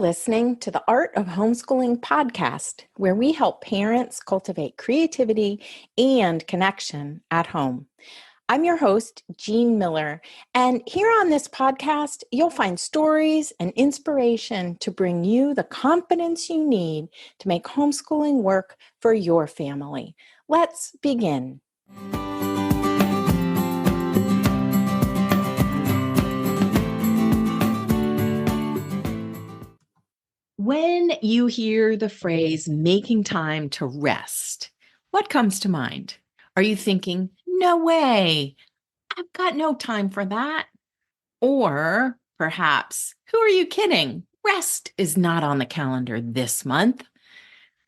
listening to the Art of Homeschooling podcast, where we help parents cultivate creativity and connection at home. I'm your host, Jean Miller, and here on this podcast, you'll find stories and inspiration to bring you the confidence you need to make homeschooling work for your family. Let's begin. When you hear the phrase making time to rest, what comes to mind? Are you thinking, no way, I've got no time for that? Or perhaps, who are you kidding? Rest is not on the calendar this month.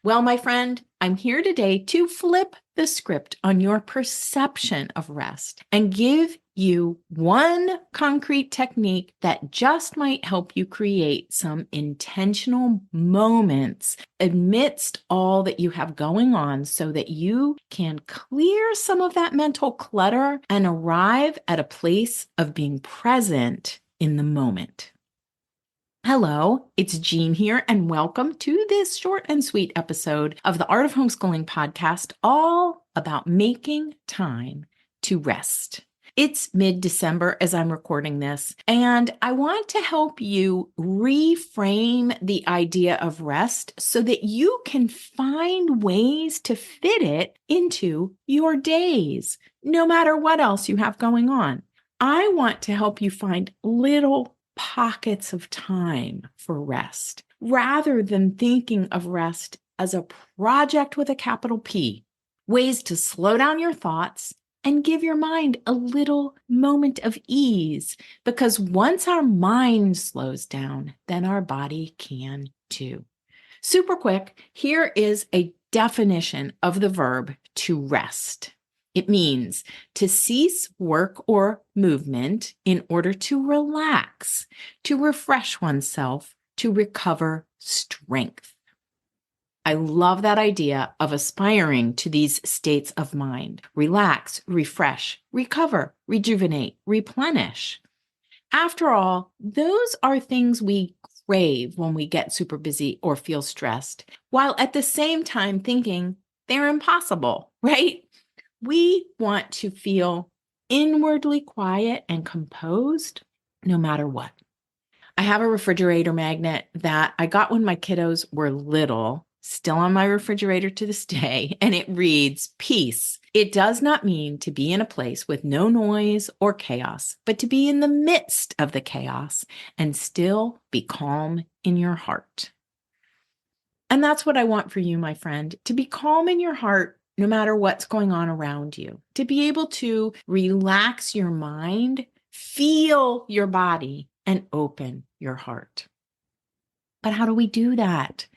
Well, my friend, I'm here today to flip the script on your perception of rest and give you one concrete technique that just might help you create some intentional moments amidst all that you have going on so that you can clear some of that mental clutter and arrive at a place of being present in the moment. Hello, it's Jean here, and welcome to this short and sweet episode of the Art of Homeschooling podcast, all about making time to rest. It's mid-December as I'm recording this, and I want to help you reframe the idea of rest so that you can find ways to fit it into your days, no matter what else you have going on. I want to help you find little pockets of time for rest, rather than thinking of rest as a project with a capital P. Ways to slow down your thoughts and give your mind a little moment of ease, because once our mind slows down, then our body can too. Super quick, here is a definition of the verb to rest. It means to cease work or movement in order to relax, to refresh oneself, to recover strength. I love that idea of aspiring to these states of mind. Relax, refresh, recover, rejuvenate, replenish. After all, those are things we crave when we get super busy or feel stressed, while at the same time thinking they're impossible, right? We want to feel inwardly quiet and composed no matter what. I have a refrigerator magnet that I got when my kiddos were little, still on my refrigerator to this day, and it reads, peace. It does not mean to be in a place with no noise or chaos, but to be in the midst of the chaos and still be calm in your heart. And that's what I want for you, my friend, to be calm in your heart no matter what's going on around you, to be able to relax your mind, feel your body, and open your heart. But how do we do that?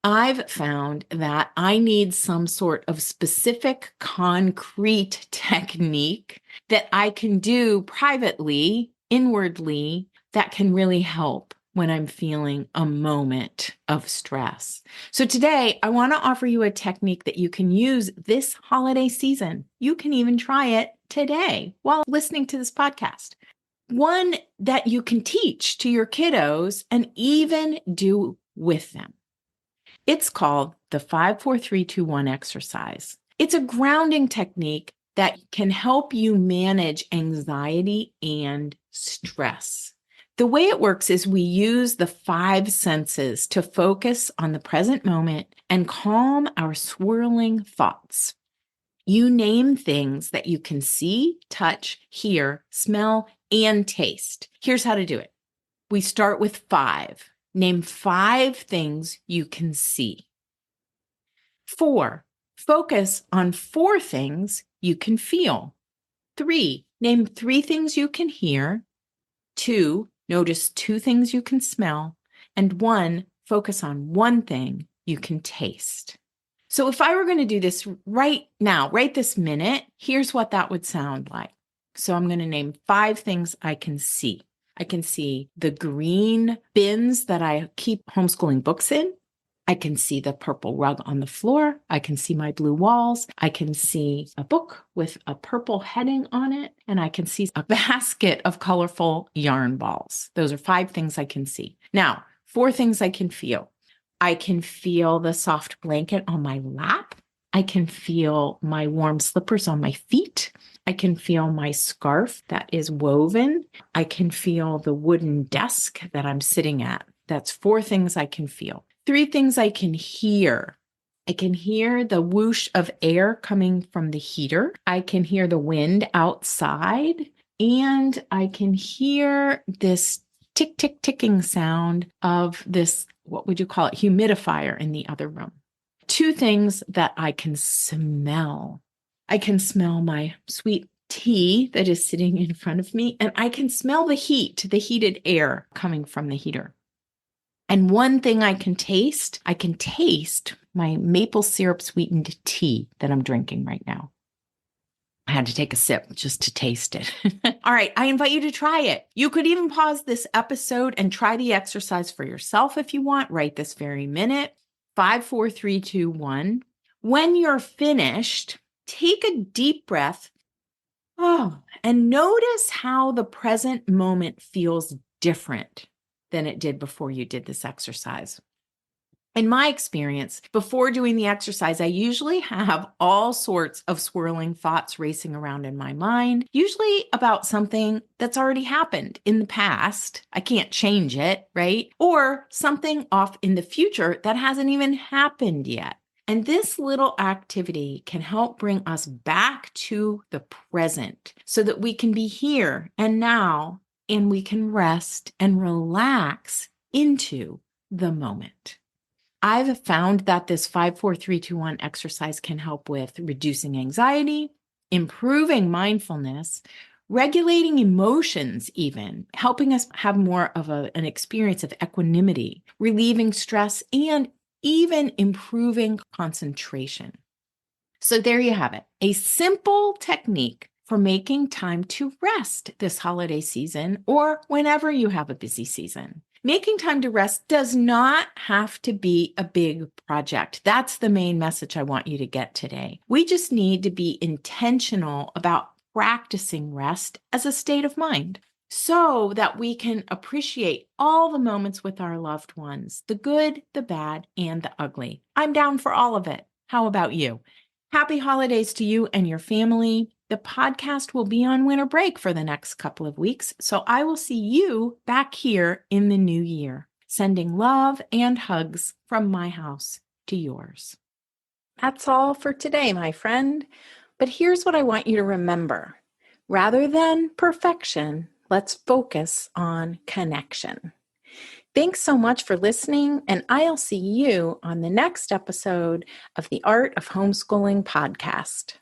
I've found that I need some sort of specific, concrete technique that I can do privately, inwardly, that can really help when I'm feeling a moment of stress. So today, I want to offer you a technique that you can use this holiday season. You can even try it today while listening to this podcast. One that you can teach to your kiddos and even do with them. It's called the 5-4-3-2-1 exercise. It's a grounding technique that can help you manage anxiety and stress. The way it works is we use the 5 senses to focus on the present moment and calm our swirling thoughts. You name things that you can see, touch, hear, smell, and taste. Here's how to do it. We start with 5. Name 5 things you can see. 4. Focus on 4 things you can feel. 3. Name 3 things you can hear. 2. Notice 2 things you can smell. And 1. Focus on 1 thing you can taste. So if I were going to do this right now, right this minute, here's what that would sound like. So I'm going to name 5 things I can see. I can see the green bins that I keep homeschooling books in. I can see the purple rug on the floor. I can see my blue walls. I can see a book with a purple heading on it. And I can see a basket of colorful yarn balls. Those are 5 things I can see. Now, 4 things I can feel. I can feel the soft blanket on my lap. I can feel my warm slippers on my feet. I can feel my scarf that is woven. I can feel the wooden desk that I'm sitting at. That's 4 things I can feel. 3 things I can hear. I can hear the whoosh of air coming from the heater. I can hear the wind outside. And I can hear this tick, tick, ticking sound of this, what would you call it, humidifier in the other room. 2 things that I can smell. I can smell my sweet tea that is sitting in front of me, and I can smell the heat, the heated air coming from the heater. And 1 thing I can taste my maple syrup sweetened tea that I'm drinking right now. I had to take a sip just to taste it. All right, I invite you to try it. You could even pause this episode and try the exercise for yourself if you want, right this very minute. 5, 4, 3, 2, 1. When you're finished, take a deep breath. And notice how the present moment feels different than it did before you did this exercise. In my experience, before doing the exercise, I usually have all sorts of swirling thoughts racing around in my mind, usually about something that's already happened in the past. I can't change it, right? Or something off in the future that hasn't even happened yet. And this little activity can help bring us back to the present so that we can be here and now, and we can rest and relax into the moment. I've found that this 5, 4, 3, 2, 1 exercise can help with reducing anxiety, improving mindfulness, regulating emotions even, helping us have more of an experience of equanimity, relieving stress, and even improving concentration. So there you have it, a simple technique for making time to rest this holiday season or whenever you have a busy season. Making time to rest does not have to be a big project. That's the main message I want you to get today. We just need to be intentional about practicing rest as a state of mind so that we can appreciate all the moments with our loved ones, the good, the bad, and the ugly. I'm down for all of it. How about you? Happy holidays to you and your family. The podcast will be on winter break for the next couple of weeks, so I will see you back here in the new year, sending love and hugs from my house to yours. That's all for today, my friend. But here's what I want you to remember. Rather than perfection, let's focus on connection. Thanks so much for listening, and I'll see you on the next episode of the Art of Homeschooling podcast.